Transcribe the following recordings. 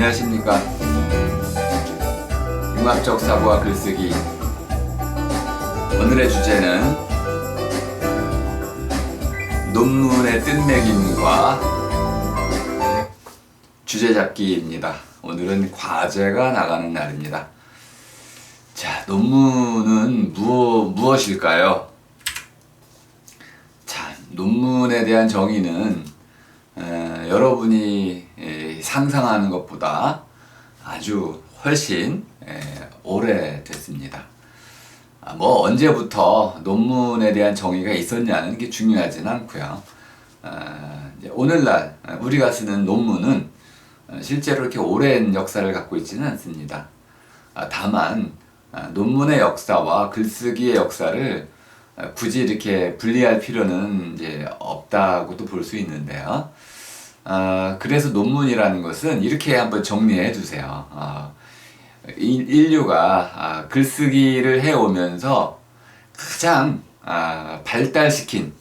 안녕하십니까. 융합적 사고와 글쓰기. 오늘의 주제는 논문의 뜻매김과 주제잡기입니다. 오늘은 과제가 나가는 날입니다. 자, 논문은 무엇일까요? 자, 논문에 대한 정의는 여러분이 상상하는 것보다 아주 훨씬 오래됐습니다. 뭐 언제부터 논문에 대한 정의가 있었냐는 게 중요하진 않고요. 이제 오늘날 우리가 쓰는 논문은 실제로 이렇게 오랜 역사를 갖고 있지는 않습니다. 다만 논문의 역사와 글쓰기의 역사를 굳이 이렇게 분리할 필요는 이제 없다고도 볼 수 있는데요. 그래서 논문이라는 것은 이렇게 한번 정리해 두세요. 인류가 글쓰기를 해오면서 가장 발달시킨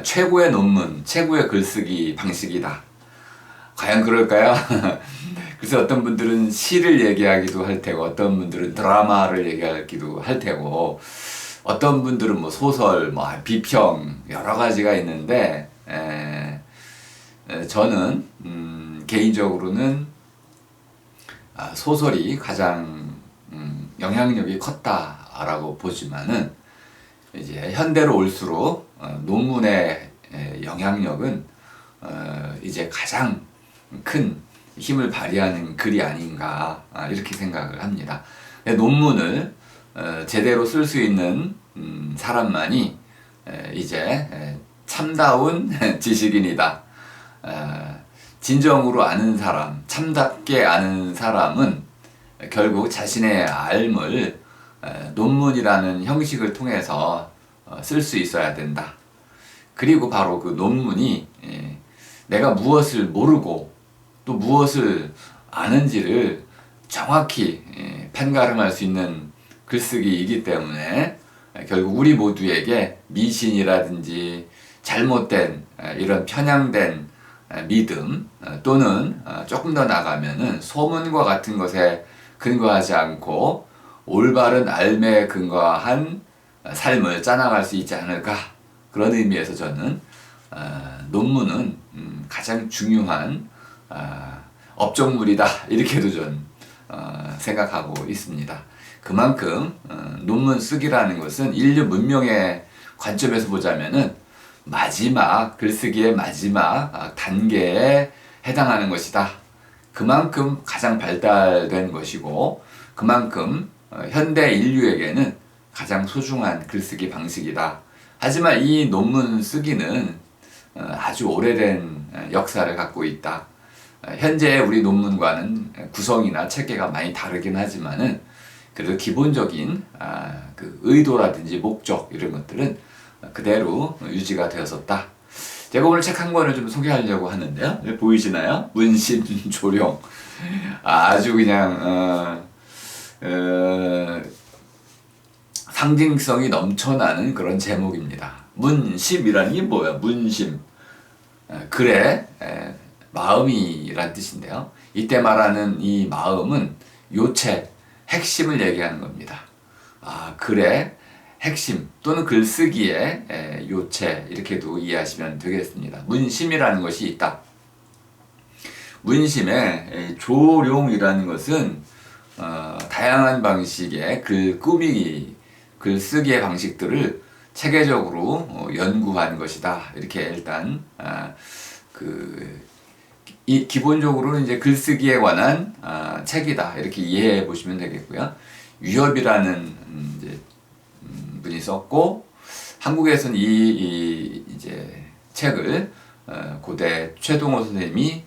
최고의 논문, 최고의 글쓰기 방식이다. 과연 그럴까요? 그래서 어떤 분들은 시를 얘기하기도 할 테고, 어떤 분들은 드라마를 얘기하기도 할 테고, 어떤 분들은 뭐 소설, 뭐 비평 여러 가지가 있는데, 저는 개인적으로는 소설이 가장 영향력이 컸다라고 보지만은 이제 현대로 올수록 논문의 영향력은 이제 가장 큰 힘을 발휘하는 글이 아닌가 이렇게 생각을 합니다. 논문을 제대로 쓸 수 있는 사람만이 이제 참다운 지식인이다. 진정으로 아는 사람, 참답게 아는 사람은 결국 자신의 삶을 논문이라는 형식을 통해서 쓸 수 있어야 된다. 그리고 바로 그 논문이 내가 무엇을 모르고 또 무엇을 아는지를 정확히 판가름할 수 있는 글쓰기이기 때문에 결국 우리 모두에게 미신이라든지 잘못된 이런 편향된 믿음 또는 조금 더 나가면은 소문과 같은 것에 근거하지 않고 올바른 알매에 근거한 삶을 짜나갈 수 있지 않을까. 그런 의미에서 저는 논문은 가장 중요한 업적물이다 이렇게도 전 생각하고 있습니다. 그만큼 논문 쓰기라는 것은 인류 문명의 관점에서 보자면은 마지막 글쓰기의 마지막 단계에 해당하는 것이다. 그만큼 가장 발달된 것이고 그만큼 현대 인류에게는 가장 소중한 글쓰기 방식이다. 하지만 이 논문 쓰기는 아주 오래된 역사를 갖고 있다. 현재 우리 논문과는 구성이나 체계가 많이 다르긴 하지만은 그래도 기본적인 그 의도라든지 목적 이런 것들은 그대로 유지가 되었었다. 제가 오늘 책 한 권을 좀 소개하려고 하는데요. 보이시나요? 문심조령. 아주 그냥 상징성이 넘쳐나는 그런 제목입니다. 문심이라는 게 뭐야? 문심. 글의 마음이란 뜻인데요. 이때 말하는 이 마음은 요체, 핵심을 얘기하는 겁니다. 글의 핵심 또는 글쓰기의 요체 이렇게도 이해하시면 되겠습니다. 문심이라는 것이 있다. 문심의 조룡이라는 것은 다양한 방식의 글꾸미기, 글쓰기의 방식들을 체계적으로 연구한 것이다. 이렇게 일단 기본적으로는 이제 글쓰기에 관한 책이다. 이렇게 이해해 보시면 되겠고요. 유협이라는 이제 분이 썼고 한국에서는 이제 책을 고대 최동호 선생님이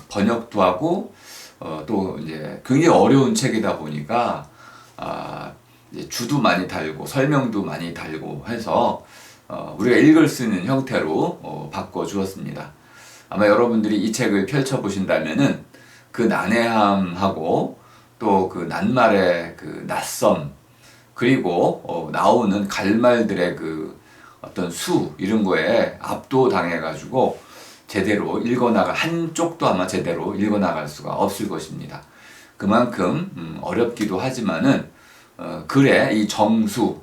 번역도 하고 또 이제 굉장히 어려운 책이다 보니까 이제 주도 많이 달고 설명도 많이 달고 해서 우리가 읽을 수 있는 형태로 바꿔 주었습니다. 아마 여러분들이 이 책을 펼쳐 보신다면은 그 난해함하고 또 그 낱말의 그 낯섦 그리고 나오는 갈말들의 그 어떤 수 이런 거에 압도당해가지고 제대로 읽어나갈, 한쪽도 아마 제대로 읽어나갈 수가 없을 것입니다. 그만큼 어렵기도 하지만은 글의 이 정수,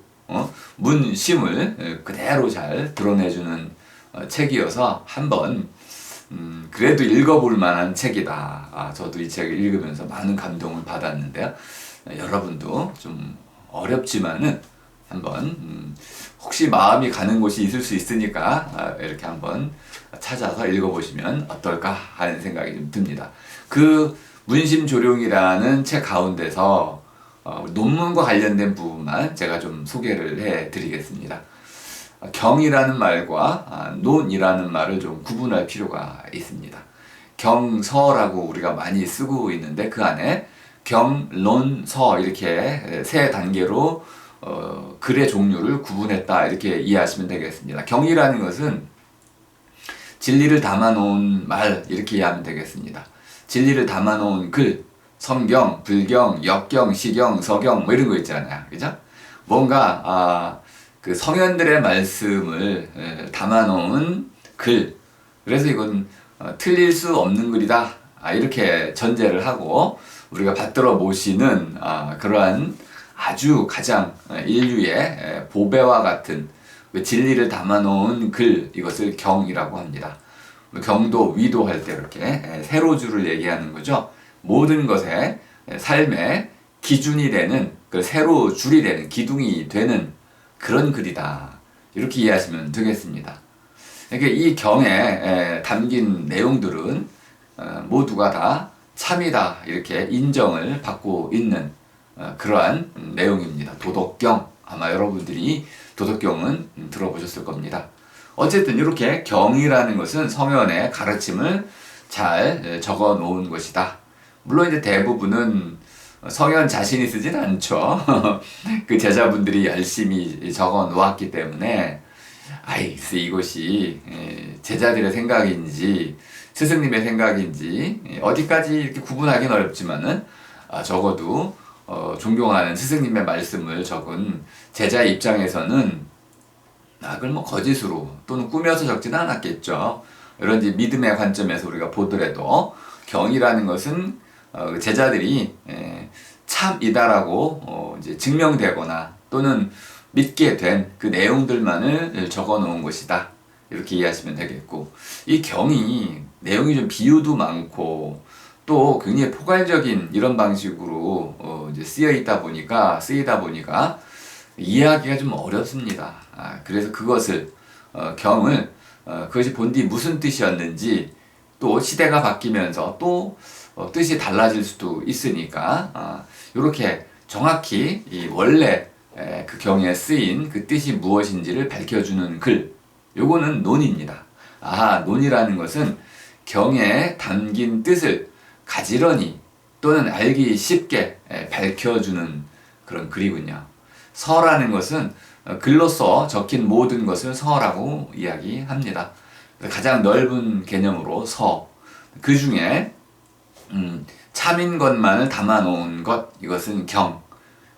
문심을 그대로 잘 드러내주는 책이어서 한번 그래도 읽어볼 만한 책이다. 저도 이 책을 읽으면서 많은 감동을 받았는데요. 여러분도 좀 어렵지만은 한번 혹시 마음이 가는 곳이 있을 수 있으니까 이렇게 한번 찾아서 읽어보시면 어떨까 하는 생각이 좀 듭니다. 그 문심조룡이라는 책 가운데서 논문과 관련된 부분만 제가 좀 소개를 해드리겠습니다. 경이라는 말과 논이라는 말을 좀 구분할 필요가 있습니다. 경서라고 우리가 많이 쓰고 있는데 그 안에 경, 논, 서 이렇게 세 단계로 글의 종류를 구분했다 이렇게 이해하시면 되겠습니다. 경이라는 것은 진리를 담아놓은 말 이렇게 이해하면 되겠습니다. 진리를 담아놓은 글, 성경, 불경, 역경, 시경, 서경 뭐 이런 거 있잖아요. 그죠? 뭔가 그 성현들의 말씀을 담아놓은 글. 그래서 이건 틀릴 수 없는 글이다. 이렇게 전제를 하고 우리가 받들어 모시는 그러한 아주 가장 인류의 보배와 같은 그 진리를 담아놓은 글, 이것을 경이라고 합니다. 경도, 위도할 때 이렇게 세로줄을 얘기하는 거죠. 모든 것의 삶의 기준이 되는, 그 세로줄이 되는, 기둥이 되는 그런 글이다. 이렇게 이해하시면 되겠습니다. 그러니까 이 경에 담긴 내용들은 모두가 다 참이다. 이렇게 인정을 받고 있는 그러한 내용입니다. 도덕경, 아마 여러분들이 도덕경은 들어보셨을 겁니다. 어쨌든 이렇게 경이라는 것은 성현의 가르침을 잘 적어 놓은 것이다. 물론 이제 대부분은 성현 자신이 쓰진 않죠. 그 제자분들이 열심히 적어 놓았기 때문에 이것이 제자들의 생각인지 스승님의 생각인지 어디까지 이렇게 구분하기는 어렵지만은 적어도 존경하는 스승님의 말씀을 적은 제자의 입장에서는 그걸 뭐 거짓으로 또는 꾸며서 적지는 않았겠죠. 이런 이제 믿음의 관점에서 우리가 보더라도 경이라는 것은 제자들이 참이다라고 이제 증명되거나 또는 믿게 된 그 내용들만을 적어 놓은 것이다. 이렇게 이해하시면 되겠고, 이 경이 내용이 좀 비유도 많고 또 굉장히 포괄적인 이런 방식으로 이제 쓰이다 보니까 이해하기가 좀 어렵습니다. 그래서 그것을 경을 그것이 본디 무슨 뜻이었는지 또 시대가 바뀌면서 또 뜻이 달라질 수도 있으니까 이렇게 정확히 이 원래 그 경에 쓰인 그 뜻이 무엇인지를 밝혀주는 글, 요거는 논입니다. 논이라는 것은 경에 담긴 뜻을 가지런히 또는 알기 쉽게 밝혀주는 그런 글이군요. 서라는 것은 글로써 적힌 모든 것을 서라고 이야기합니다. 가장 넓은 개념으로 서, 그 중에 참인 것만을 담아놓은 것, 이것은 경,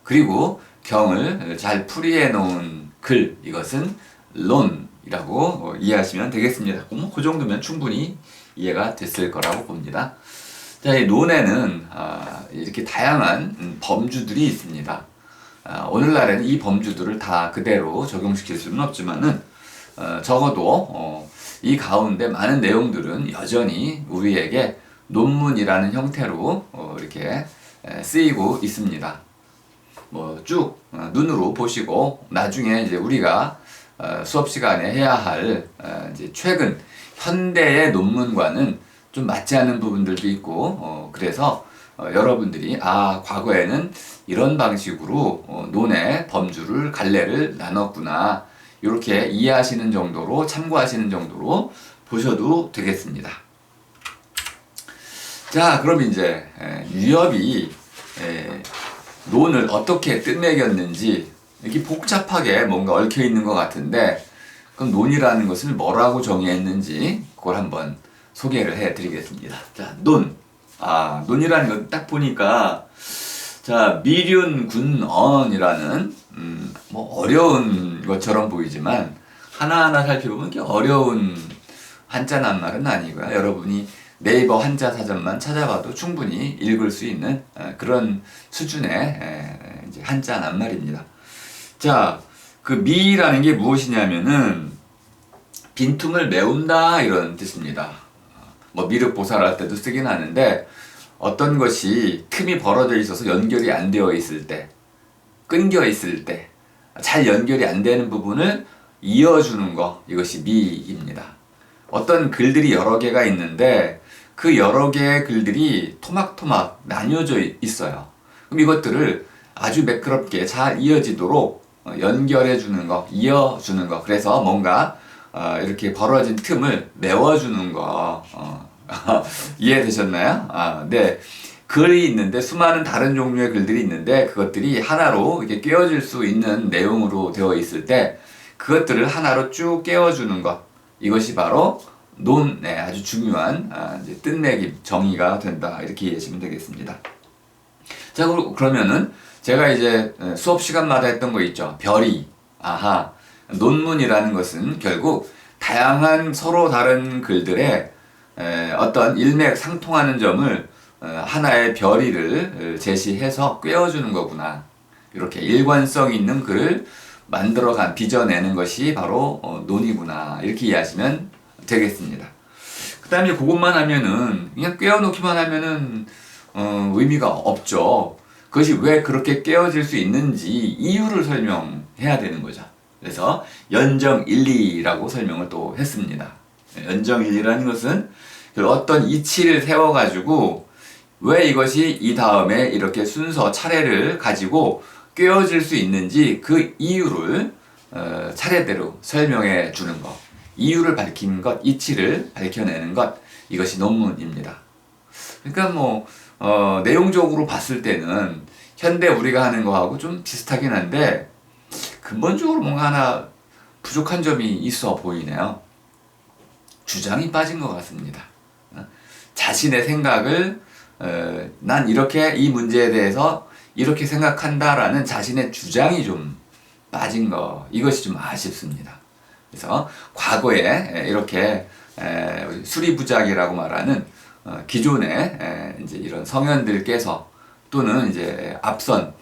그리고 경을 잘 풀이해 놓은 글, 이것은 논이라고 이해하시면 되겠습니다. 그 정도면 충분히 이해가 됐을 거라고 봅니다. 자, 이 논에는 이렇게 다양한 범주들이 있습니다. 오늘날에는 이 범주들을 다 그대로 적용시킬 수는 없지만은 적어도 이 가운데 많은 내용들은 여전히 우리에게 논문이라는 형태로 이렇게 쓰이고 있습니다. 쭉 눈으로 보시고 나중에 이제 우리가 수업 시간에 해야 할 이제 최근 현대의 논문과는 좀 맞지 않는 부분들도 있고 그래서 여러분들이 과거에는 이런 방식으로 논의 범주를 갈래를 나눴구나, 이렇게 이해하시는 정도로, 참고하시는 정도로 보셔도 되겠습니다. 자, 그럼 이제 유엽이 논을 어떻게 끝맺였는지, 이렇게 복잡하게 뭔가 얽혀 있는 것 같은데, 그럼 논이라는 것을 뭐라고 정의했는지 그걸 한번 소개를 해 드리겠습니다. 자, 논이라는 건 딱 보니까, 자, 미륜군언이라는 어려운 것처럼 보이지만 하나하나 살펴보면 이렇게 어려운 한자 낱말은 아니고요. 여러분이 네이버 한자 사전만 찾아봐도 충분히 읽을 수 있는 그런 수준의 이제 한자 낱말입니다. 자, 그 미라는 게 무엇이냐면은 빈틈을 메운다 이런 뜻입니다. 뭐 미륵보살 할 때도 쓰긴 하는데 어떤 것이 틈이 벌어져 있어서 연결이 안 되어 있을 때, 끊겨 있을 때, 잘 연결이 안 되는 부분을 이어주는 거, 이것이 미입니다. 어떤 글들이 여러 개가 있는데 그 여러 개의 글들이 토막토막 나뉘어져 있어요. 그럼 이것들을 아주 매끄럽게 잘 이어지도록 연결해 주는 거, 이어주는 거. 그래서 뭔가 이렇게 벌어진 틈을 메워주는 거. 이해되셨나요? 네. 글이 있는데 수많은 다른 종류의 글들이 있는데 그것들이 하나로 이렇게 꿰어질 수 있는 내용으로 되어 있을 때 그것들을 하나로 쭉 꿰어주는 것. 이것이 바로 아주 중요한 이제 뜻맥이 정의가 된다. 이렇게 이해하시면 되겠습니다. 자, 그러면은 제가 이제 수업 시간마다 했던 거 있죠. 별이. 논문이라는 것은 결국 다양한 서로 다른 글들의 어떤 일맥상통하는 점을 하나의 별이를 제시해서 꿰어주는 거구나. 이렇게 일관성 있는 글을 만들어간 빚어내는 것이 바로 논이구나. 이렇게 이해하시면 되겠습니다. 그 다음에 그것만 하면은 그냥 꿰어놓기만 하면은 의미가 없죠. 그것이 왜 그렇게 깨어질 수 있는지 이유를 설명해야 되는 거죠. 그래서 연정일리라고 설명을 또 했습니다. 연정일리라는 것은 어떤 이치를 세워가지고 왜 이것이 이 다음에 이렇게 순서 차례를 가지고 꿰어질 수 있는지 그 이유를 차례대로 설명해 주는 것, 이유를 밝히는 것, 이치를 밝혀내는 것, 이것이 논문입니다. 그러니까 내용적으로 봤을 때는 현대 우리가 하는 거하고 좀 비슷하긴 한데 근본적으로 뭔가 하나 부족한 점이 있어 보이네요. 주장이 빠진 것 같습니다. 자신의 생각을 난 이렇게 이 문제에 대해서 이렇게 생각한다라는 자신의 주장이 좀 빠진 거, 이것이 좀 아쉽습니다. 그래서 과거에 이렇게 수리부작이라고 말하는 기존의 이제 이런 성현들께서 또는 이제 앞선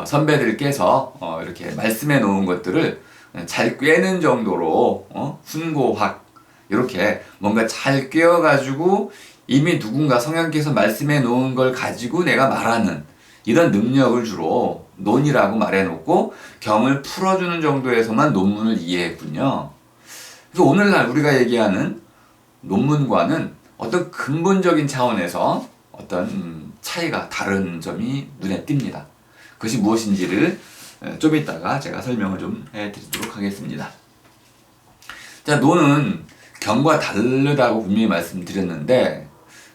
선배들께서 이렇게 말씀해 놓은 것들을 잘 꿰는 정도로 훈고학 이렇게 뭔가 잘 꿰어가지고 이미 누군가 성현께서 말씀해 놓은 걸 가지고 내가 말하는 이런 능력을 주로 논이라고 말해놓고 경을 풀어주는 정도에서만 논문을 이해했군요. 그래서 오늘날 우리가 얘기하는 논문과는 어떤 근본적인 차원에서 어떤 차이가 다른 점이 눈에 띕니다. 그것이 무엇인지를 좀 이따가 제가 설명을 좀 해드리도록 하겠습니다. 자, 논은 경과 다르다고 분명히 말씀드렸는데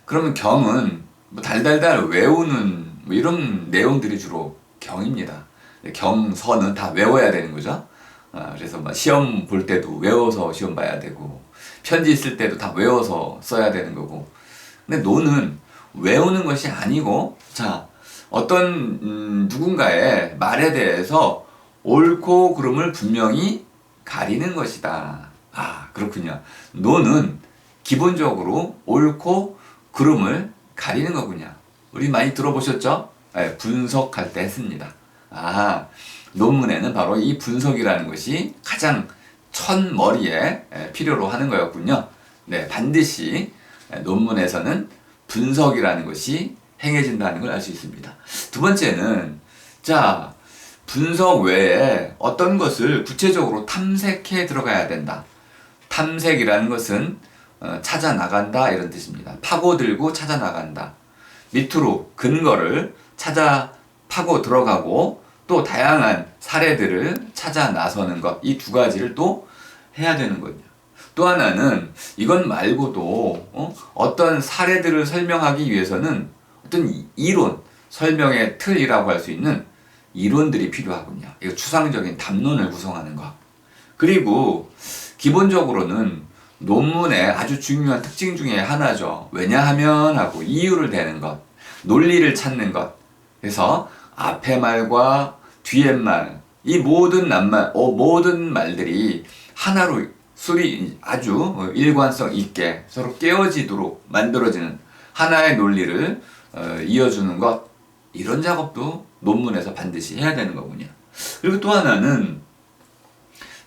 그러면 경은 달달달 외우는 이런 내용들이 주로 경입니다. 경서는 다 외워야 되는 거죠. 그래서 시험 볼 때도 외워서 시험 봐야 되고 편지 쓸 때도 다 외워서 써야 되는 거고. 근데 논은 외우는 것이 아니고 어떤 누군가의 말에 대해서 옳고 그름을 분명히 가리는 것이다. 그렇군요. 논은 기본적으로 옳고 그름을 가리는 거군요. 우리 많이 들어보셨죠? 분석할 때 했습니다. 논문에는 바로 이 분석이라는 것이 가장 첫머리에 필요로 하는 거였군요. 네, 반드시 논문에서는 분석이라는 것이 행해진다는 걸 알 수 있습니다. 두 번째는 분석 외에 어떤 것을 구체적으로 탐색해 들어가야 된다. 탐색이라는 것은 찾아 나간다 이런 뜻입니다. 파고들고 찾아 나간다. 밑으로 근거를 찾아 파고 들어가고 또 다양한 사례들을 찾아 나서는 것, 이 두 가지를 또 해야 되는 거죠. 또 하나는 이것 말고도 어떤 사례들을 설명하기 위해서는 어떤 이론, 설명의 틀이라고 할 수 있는 이론들이 필요하군요. 이거 추상적인 담론을 구성하는 것. 그리고 기본적으로는 논문의 아주 중요한 특징 중에 하나죠. 왜냐하면 하고 이유를 대는 것, 논리를 찾는 것. 그래서 앞의 말과 뒤의 말, 이 모든 말들이 하나로 술이 아주 일관성 있게 서로 깨어지도록 만들어지는 하나의 논리를 이어주는 것, 이런 작업도 논문에서 반드시 해야 되는 거군요. 그리고 또 하나는,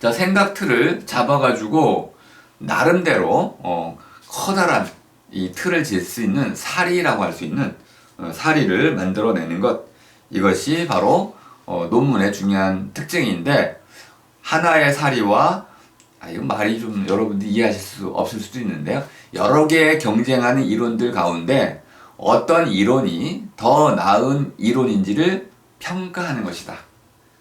자, 생각 틀을 잡아가지고 나름대로 커다란 이 틀을 질 수 있는 사리라고 할 수 있는 사리를 만들어내는 것, 이것이 바로 논문의 중요한 특징인데, 하나의 사리와, 이건 말이 좀 여러분들이 이해하실 수 없을 수도 있는데요, 여러 개의 경쟁하는 이론들 가운데 어떤 이론이 더 나은 이론인지를 평가하는 것이다.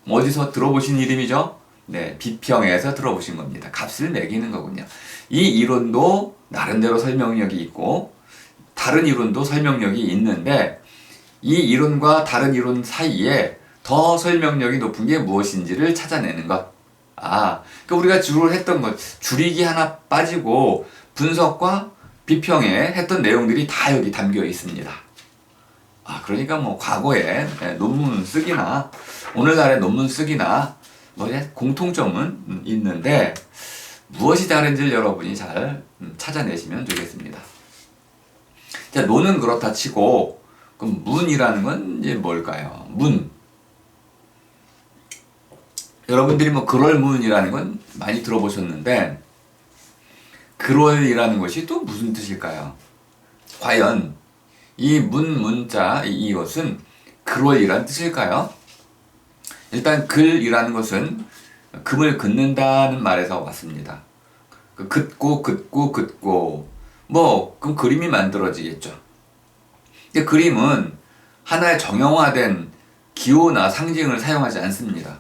어디서 들어보신 이름이죠? 네, 비평에서 들어보신 겁니다. 값을 매기는 거군요. 이 이론도 나름대로 설명력이 있고 다른 이론도 설명력이 있는데, 이 이론과 다른 이론 사이에 더 설명력이 높은 게 무엇인지를 찾아내는 것. 그러니까 우리가 주로 했던 것, 줄이기 하나 빠지고 분석과 비평에 했던 내용들이 다 여기 담겨 있습니다. 그러니까 뭐 과거에 논문 쓰기나 오늘날의 논문 쓰기나 뭐 공통점은 있는데, 무엇이 다른지를 여러분이 잘 찾아내시면 되겠습니다. 자, 논은 그렇다 치고, 그럼 문이라는 건 이제 뭘까요? 문. 여러분들이 뭐 그럴문이라는 건 많이 들어보셨는데, 그럴이라는 것이 또 무슨 뜻일까요? 과연 이 문자 이것은 그럴이라는 뜻일까요? 일단 글이라는 것은 금을 긋는다는 말에서 왔습니다. 긋고 뭐 그럼 그림이 만들어지겠죠. 근데 그림은 하나의 정형화된 기호나 상징을 사용하지 않습니다.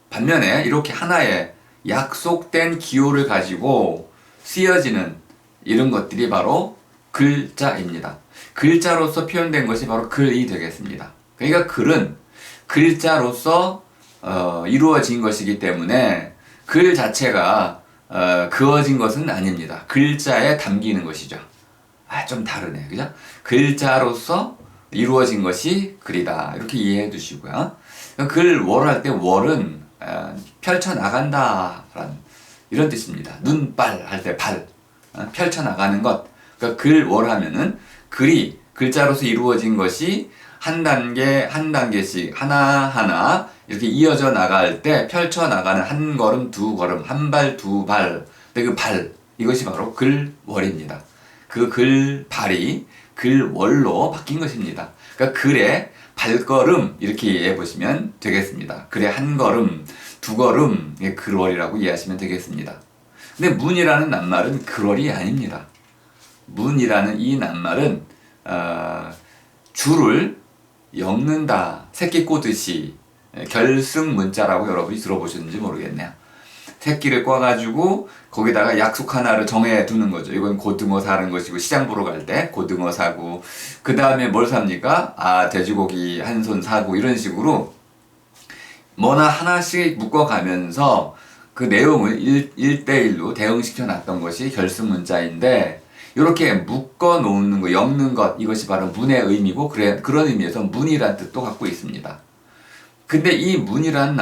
반면에 이렇게 하나의 약속된 기호를 가지고 쓰여지는 이런 것들이 바로 글자입니다. 글자로서 표현된 것이 바로 글이 되겠습니다. 그러니까 글은 글자로서 이루어진 것이기 때문에 글 자체가 그어진 것은 아닙니다. 글자에 담기는 것이죠. 좀 다르네, 그죠? 글자로서 이루어진 것이 글이다, 이렇게 이해해 두시고요. 글 할 때 월은 펼쳐나간다라는 이런 뜻입니다. 눈발 할 때 발, 펼쳐나가는 것. 그러니까 글 하면은 글이 글자로서 이루어진 것이 한 단계 한 단계씩 하나하나 이렇게 이어져 나갈 때 펼쳐나가는 한 걸음 두 걸음, 한 발 두 발, 그 발, 이것이 바로 글월입니다. 그 글발이 글월로 바뀐 것입니다. 그러니까 글의 발걸음, 이렇게 이해해 보시면 되겠습니다. 글의 한 걸음, 두 걸음, 글월이라고 이해하시면 되겠습니다. 근데 문이라는 낱말은 글월이 아닙니다. 문이라는 이 낱말은 줄을 엮는다, 새끼 꼬듯이 결승문자라고 여러분이 들어보셨는지 모르겠네요. 새끼를 꽈가지고 거기다가 약속 하나를 정해 두는 거죠. 이건 고등어 사는 것이고, 시장 보러 갈 때 고등어 사고, 그 다음에 뭘 삽니까? 돼지고기 한 손 사고, 이런 식으로 뭐나 하나씩 묶어가면서 그 내용을 1대1로 대응시켜 놨던 것이 결승문자인데, 이렇게 묶어 놓는 거, 엮는 것, 이것이 바로 문의 의미고, 그런 의미에서 문이란 뜻도 갖고 있습니다. 근데 이 문이란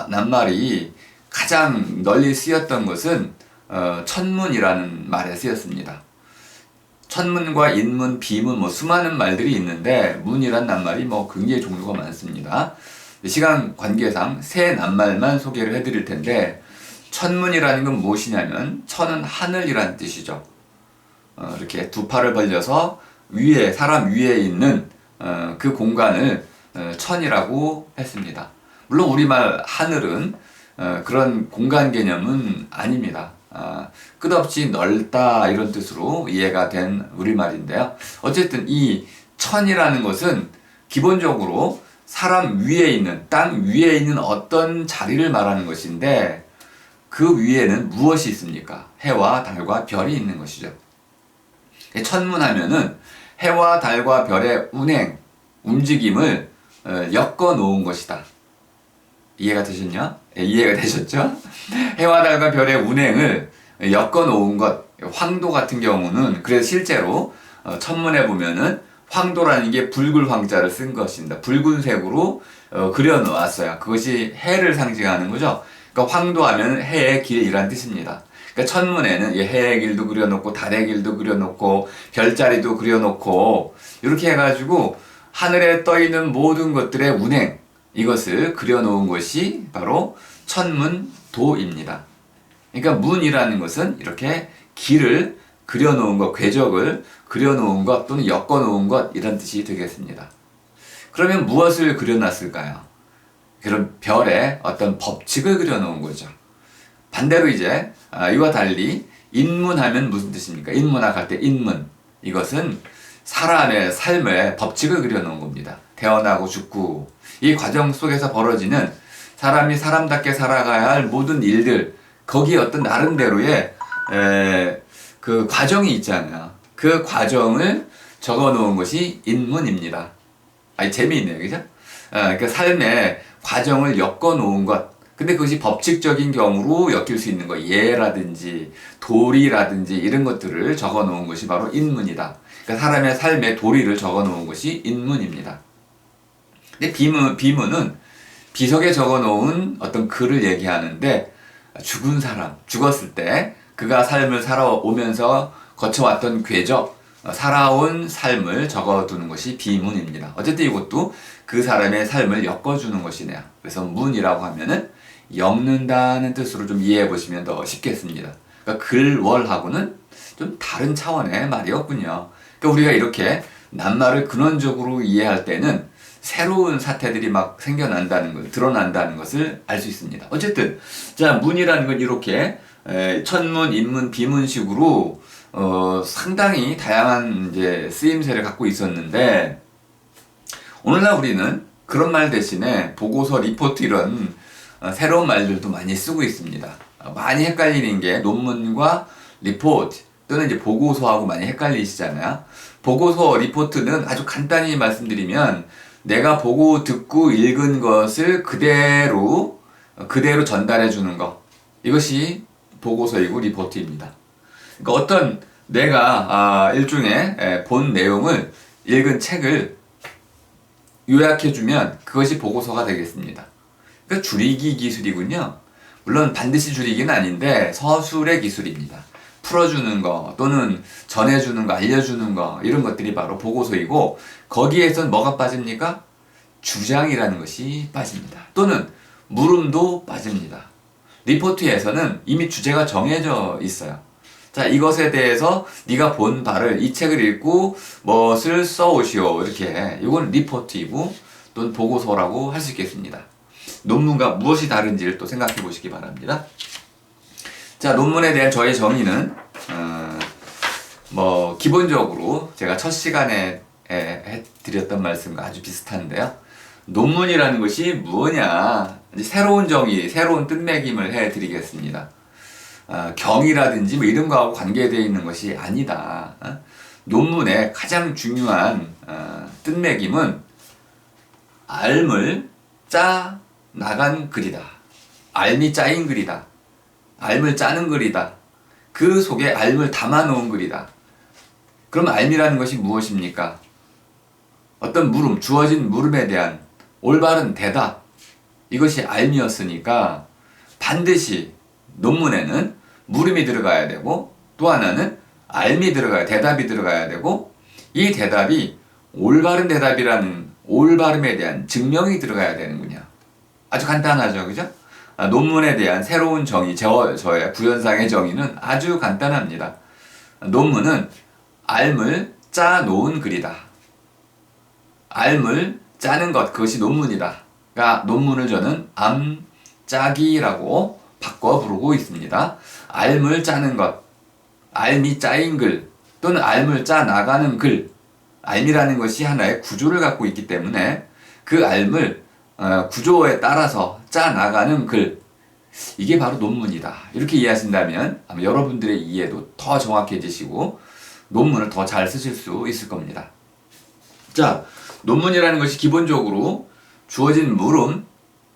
낱말이 가장 널리 쓰였던 것은 천문이라는 말에 쓰였습니다. 천문과 인문, 비문, 뭐 수많은 말들이 있는데, 문이란 낱말이 뭐 굉장히 종류가 많습니다. 시간 관계상 세 낱말만 소개를 해드릴 텐데, 천문이라는 건 무엇이냐면, 천은 하늘이란 뜻이죠. 이렇게 두 팔을 벌려서 위에, 사람 위에 있는 그 공간을 천이라고 했습니다. 물론 우리말 하늘은 그런 공간 개념은 아닙니다. 끝없이 넓다, 이런 뜻으로 이해가 된 우리말인데요. 어쨌든 이 천이라는 것은 기본적으로 사람 위에 있는, 땅 위에 있는 어떤 자리를 말하는 것인데, 그 위에는 무엇이 있습니까? 해와 달과 별이 있는 것이죠. 천문하면은 해와 달과 별의 운행, 움직임을 엮어 놓은 것이다. 이해가 되셨냐? 이해가 되셨죠? 해와 달과 별의 운행을 엮어 놓은 것, 황도 같은 경우는, 그래서 실제로 천문에 보면은 황도라는 게 붉을 황자를 쓴 것입니다. 붉은색으로 그려 놓았어요. 그것이 해를 상징하는 거죠. 그러니까 황도하면 해의 길이란 뜻입니다. 그러니까 천문에는 해의 길도 그려놓고 달의 길도 그려놓고 별자리도 그려놓고 이렇게 해가지고 하늘에 떠있는 모든 것들의 운행, 이것을 그려놓은 것이 바로 천문도입니다. 그러니까 문이라는 것은 이렇게 길을 그려놓은 것, 궤적을 그려놓은 것 또는 엮어놓은 것, 이런 뜻이 되겠습니다. 그러면 무엇을 그려놨을까요? 그런 별의 어떤 법칙을 그려놓은 거죠. 반대로 이제 이와 달리 인문하면 무슨 뜻입니까? 인문학 할 때 인문, 이것은 사람의 삶의 법칙을 그려놓은 겁니다. 태어나고 죽고 이 과정 속에서 벌어지는 사람이 사람답게 살아가야 할 모든 일들, 거기에 어떤 나름대로의 그 과정이 있잖아요. 그 과정을 적어 놓은 것이 인문입니다. 재미있네요. 그죠? 그러니까 삶의 과정을 엮어 놓은 것. 근데 그것이 법칙적인 경우로 엮일 수 있는 거, 예라든지 도리라든지 이런 것들을 적어 놓은 것이 바로 인문이다. 그러니까 사람의 삶의 도리를 적어 놓은 것이 인문입니다. 근데 비문은 비석에 적어 놓은 어떤 글을 얘기하는데, 죽은 사람, 죽었을 때 그가 삶을 살아오면서 거쳐왔던 궤적, 살아온 삶을 적어두는 것이 비문입니다. 어쨌든 이것도 그 사람의 삶을 엮어주는 것이네요. 그래서 문이라고 하면은 엮는다는 뜻으로 좀 이해해 보시면 더 쉽겠습니다. 그러니까 글월하고는 좀 다른 차원의 말이었군요. 그러니까 우리가 이렇게 낱말을 근원적으로 이해할 때는 새로운 사태들이 막 생겨난다는 것, 드러난다는 것을 알 수 있습니다. 어쨌든 자, 문이라는 건 이렇게 천문, 인문, 비문식으로 상당히 다양한 이제 쓰임새를 갖고 있었는데, 오늘날 우리는 그런 말 대신에 보고서, 리포트 이런 새로운 말들도 많이 쓰고 있습니다. 많이 헷갈리는 게 논문과 리포트 또는 이제 보고서하고 많이 헷갈리시잖아요. 보고서, 리포트는 아주 간단히 말씀드리면 내가 보고 듣고 읽은 것을 그대로 전달해 주는 것, 이것이 보고서이고 리포트입니다. 그러니까 어떤 내가 일종의 본 내용을, 읽은 책을 요약해주면 그것이 보고서가 되겠습니다. 그러니까 줄이기 기술이군요. 물론 반드시 줄이기는 아닌데 서술의 기술입니다. 풀어주는 거 또는 전해주는 거, 알려주는 거, 이런 것들이 바로 보고서이고, 거기에선 뭐가 빠집니까? 주장이라는 것이 빠집니다. 또는 물음도 빠집니다. 리포트에서는 이미 주제가 정해져 있어요. 자, 이것에 대해서 네가 본 바를, 이 책을 읽고 무엇을 써오시오, 이렇게. 이건 리포트이고 또는 보고서라고 할 수 있겠습니다. 논문과 무엇이 다른지를 또 생각해 보시기 바랍니다. 자, 논문에 대한 저의 정의는 기본적으로 제가 첫 시간에 해드렸던 말씀과 아주 비슷한데요. 논문이라는 것이 뭐냐, 이제 새로운 정의, 새로운 뜻매김을 해드리겠습니다. 경이라든지 뭐 이런 거하고 관계되어 있는 것이 아니다. 논문의 가장 중요한 뜻매김은 알을 짜 나간 글이다. 알이 짜인 글이다. 알을 짜는 글이다. 그 속에 알을 담아 놓은 글이다. 그럼 알이라는 것이 무엇입니까? 어떤 물음, 주어진 물음에 대한 올바른 대답, 이것이 알미였으니까 반드시 논문에는 물음이 들어가야 되고, 또 하나는 알미 들어가야, 대답이 들어가야 되고, 이 대답이 올바른 대답이라는 올바름에 대한 증명이 들어가야 되는군요. 아주 간단하죠, 그죠? 논문에 대한 새로운 정의, 저의 구현상의 정의는 아주 간단합니다. 논문은 알을 짜 놓은 글이다. 알을 짜는 것, 그것이 논문이다. 그러니까 논문을 저는 암짜기라고 바꿔 부르고 있습니다. 알을 짜는 것, 알미 짜인 글, 또는 알을 짜 나가는 글. 알미라는 것이 하나의 구조를 갖고 있기 때문에 그 알을 구조에 따라서 짜 나가는 글, 이게 바로 논문이다. 이렇게 이해하신다면 아마 여러분들의 이해도 더 정확해지시고 논문을 더 잘 쓰실 수 있을 겁니다. 자, 논문이라는 것이 기본적으로 주어진 물음,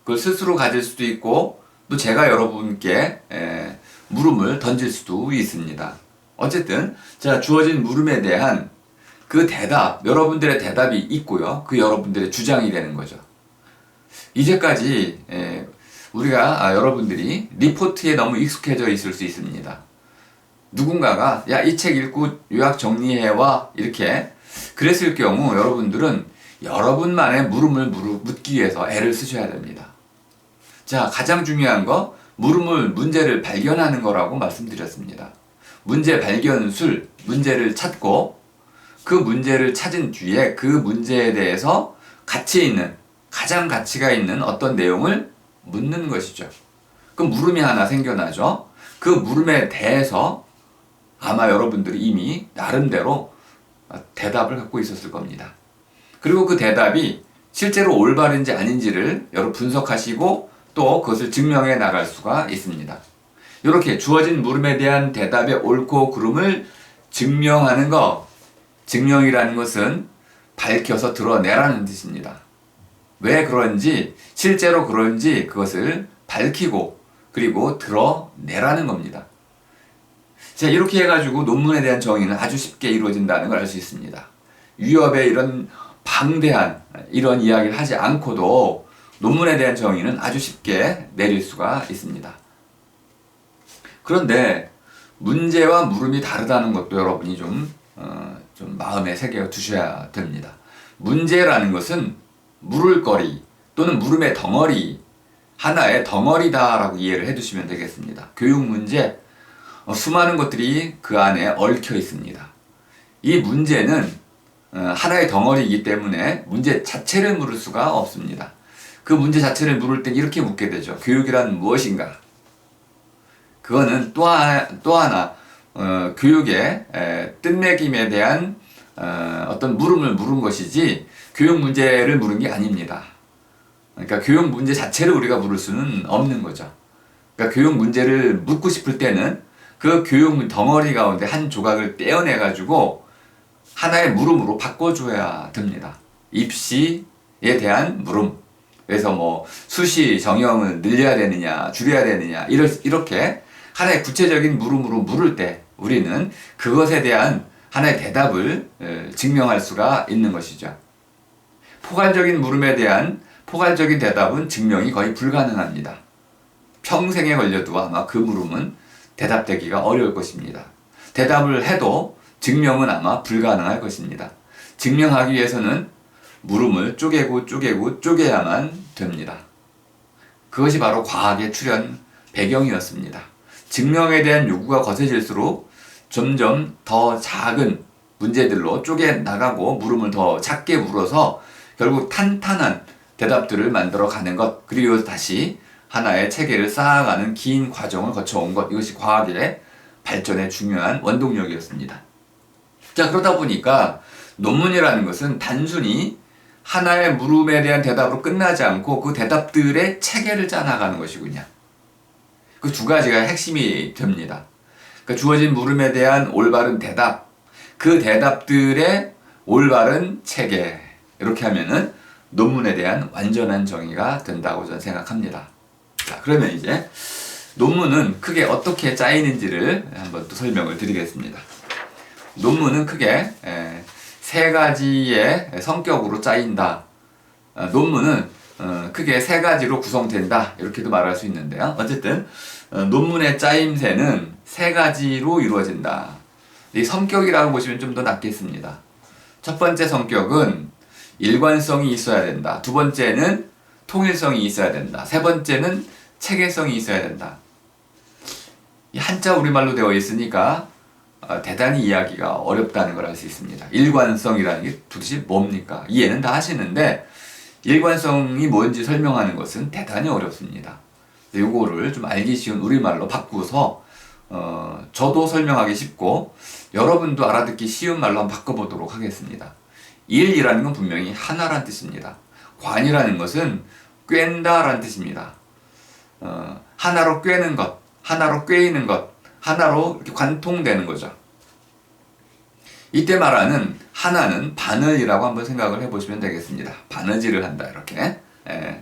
그걸 스스로 가질 수도 있고, 또 제가 여러분께 물음을 던질 수도 있습니다. 어쨌든 자, 주어진 물음에 대한 그 대답, 여러분들의 대답이 있고요. 그 여러분들의 주장이 되는 거죠. 이제까지 우리가 여러분들이 리포트에 너무 익숙해져 있을 수 있습니다. 누군가가 야, 이 책 읽고 요약 정리해와 이렇게 그랬을 경우 여러분들은 여러분만의 물음을 묻기 위해서 애를 쓰셔야 됩니다. 자, 가장 중요한 거 문제를 발견하는 거라고 말씀드렸습니다. 문제 발견술, 문제를 찾고 그 문제를 찾은 뒤에 그 문제에 대해서 가장 가치가 있는 어떤 내용을 묻는 것이죠. 그 물음이 하나 생겨나죠. 그 물음에 대해서 아마 여러분들이 이미 나름대로 대답을 갖고 있었을 겁니다. 그리고 그 대답이 실제로 올바른지 아닌지를 여러분 분석하시고 또 그것을 증명해 나갈 수가 있습니다. 이렇게 주어진 물음에 대한 대답의 옳고 그름을 증명하는 것, 증명이라는 것은 밝혀서 드러내라는 뜻입니다. 왜 그런지, 실제로 그런지 그것을 밝히고 그리고 드러내라는 겁니다. 자, 이렇게 해가지고 논문에 대한 정의는 아주 쉽게 이루어진다는 걸 알 수 있습니다. 위협의 이런 방대한 이런 이야기를 하지 않고도 논문에 대한 정의는 아주 쉽게 내릴 수가 있습니다. 그런데 문제와 물음이 다르다는 것도 여러분이 좀 마음에 새겨 두셔야 됩니다. 문제라는 것은 물을거리 또는 물음의 덩어리, 하나의 덩어리다라고 이해를 해두시면 되겠습니다. 교육 문제, 수많은 것들이 그 안에 얽혀 있습니다. 이 문제는 하나의 덩어리이기 때문에 문제 자체를 물을 수가 없습니다. 그 문제 자체를 물을 때 이렇게 묻게 되죠. 교육이란 무엇인가? 그거는 또 하나 교육의 뜻매김에 대한 어떤 물음을 물은 것이지 교육 문제를 물은 게 아닙니다. 그러니까 교육 문제 자체를 우리가 물을 수는 없는 거죠. 그러니까 교육 문제를 묻고 싶을 때는 그 교육 덩어리 가운데 한 조각을 떼어내 가지고 하나의 물음으로 바꿔줘야 됩니다. 입시에 대한 물음. 그래서 뭐 수시 정형을 늘려야 되느냐 줄여야 되느냐 이렇게 하나의 구체적인 물음으로 물을 때 우리는 그것에 대한 하나의 대답을 증명할 수가 있는 것이죠. 포괄적인 물음에 대한 포괄적인 대답은 증명이 거의 불가능합니다. 평생에 걸려도 아마 그 물음은 대답되기가 어려울 것입니다. 대답을 해도 증명은 아마 불가능할 것입니다. 증명하기 위해서는 물음을 쪼개야만 됩니다. 그것이 바로 과학의 출현 배경이었습니다. 증명에 대한 요구가 거세질수록 점점 더 작은 문제들로 쪼개나가고 물음을 더 작게 물어서 결국 탄탄한 대답들을 만들어 가는 것, 그리고 다시 하나의 체계를 쌓아가는 긴 과정을 거쳐온 것, 이것이 과학의 발전의 중요한 원동력이었습니다. 자, 그러다 보니까 논문이라는 것은 단순히 하나의 물음에 대한 대답으로 끝나지 않고 그 대답들의 체계를 짜나가는 것이군요. 그 두 가지가 핵심이 됩니다. 그러니까 주어진 물음에 대한 올바른 대답, 그 대답들의 올바른 체계, 이렇게 하면은 논문에 대한 완전한 정의가 된다고 저는 생각합니다. 자, 그러면 이제 논문은 크게 어떻게 짜이는지를 한번 또 설명을 드리겠습니다. 논문은 크게 세 가지의 성격으로 짜인다. 논문은 크게 세 가지로 구성된다. 이렇게도 말할 수 있는데요. 어쨌든 논문의 짜임새는 세 가지로 이루어진다. 이 성격이라고 보시면 좀 더 낫겠습니다. 첫 번째 성격은 일관성이 있어야 된다. 두 번째는 통일성이 있어야 된다. 세 번째는 체계성이 있어야 된다. 이 한자 우리말로 되어 있으니까 대단히 이해하기가 어렵다는 걸 알 수 있습니다. 일관성이라는 게 도대체 뭡니까? 이해는 다 하시는데 일관성이 뭔지 설명하는 것은 대단히 어렵습니다. 요거를 좀 알기 쉬운 우리말로 바꾸어서 저도 설명하기 쉽고 여러분도 알아듣기 쉬운 말로 한번 바꿔보도록 하겠습니다. 일이라는 건 분명히 하나란 뜻입니다. 관이라는 것은 꿰다라는 뜻입니다. 하나로 꿰는 것, 하나로 꿰이는 것, 하나로 이렇게 관통되는 거죠. 이때 말하는 하나는 바느질이라고 한번 생각을 해보시면 되겠습니다. 바느질을 한다, 이렇게.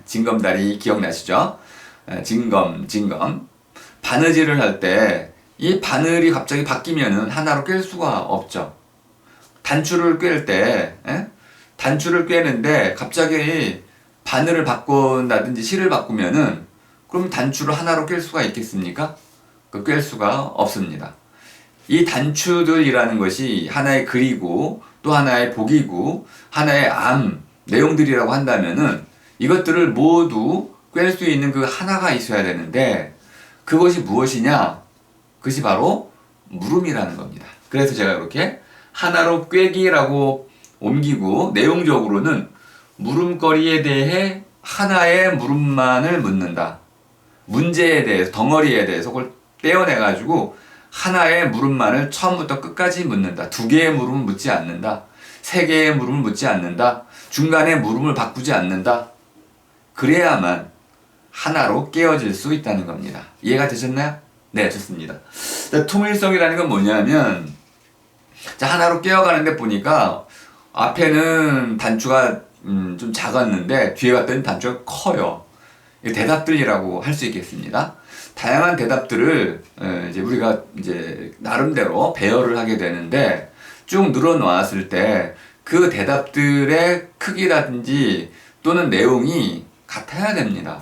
징검다리 기억나시죠? 징검. 바느질을 할 때 이 바늘이 갑자기 바뀌면은 하나로 꿰 수가 없죠. 단추를 꿰을 때, 단추를 꿰는데 갑자기 바늘을 바꾼다든지 실을 바꾸면은 그럼 단추를 하나로 꿰 수가 있겠습니까? 꿰 수가 없습니다. 이 단추들이라는 것이 하나의 글이고 또 하나의 복이고 하나의 암 내용들이라고 한다면은 이것들을 모두 꿰 수 있는 그 하나가 있어야 되는데 그것이 무엇이냐? 그것이 바로 물음이라는 겁니다. 그래서 제가 이렇게 하나로 꿰기라고 옮기고 내용적으로는 물음거리에 대해 하나의 물음만을 묻는다. 문제에 대해서, 덩어리에 대해서 그걸 떼어내가지고 하나의 물음만을 처음부터 끝까지 묻는다. 2개의 물음을 묻지 않는다. 3개의 물음을 묻지 않는다. 중간에 물음을 바꾸지 않는다. 그래야만 하나로 깨어질 수 있다는 겁니다. 이해가 되셨나요? 네, 좋습니다. 통일성이라는 건 뭐냐면, 자, 하나로 깨어가는데 보니까 앞에는 단추가 좀 작았는데 뒤에 갔더니 단추가 커요. 대답들이라고 할 수 있겠습니다. 다양한 대답들을 이제 우리가 이제 나름대로 배열을 하게 되는데 쭉 늘어놓았을 때 그 대답들의 크기라든지 또는 내용이 같아야 됩니다.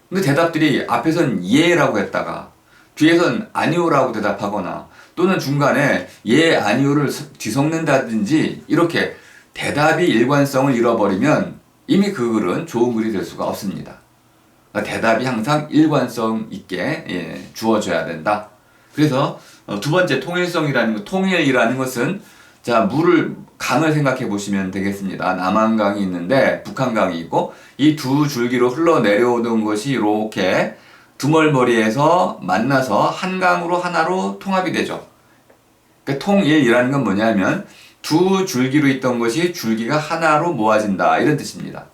근데 대답들이 앞에선 예라고 했다가 뒤에선 아니오라고 대답하거나 또는 중간에 예, 아니오를 뒤섞는다든지 이렇게 대답이 일관성을 잃어버리면 이미 그 글은 좋은 글이 될 수가 없습니다. 그러니까 대답이 항상 일관성 있게 주어져야 된다. 그래서 2번째 통일성이라는 통일이라는 것은 자 강을 생각해 보시면 되겠습니다. 남한강이 있는데 북한강이 있고 이 두 줄기로 흘러내려오는 것이 이렇게 두멀머리에서 만나서 한 강으로 하나로 통합이 되죠. 그러니까 통일이라는 건 뭐냐면 두 줄기로 있던 것이 줄기가 하나로 모아진다 이런 뜻입니다.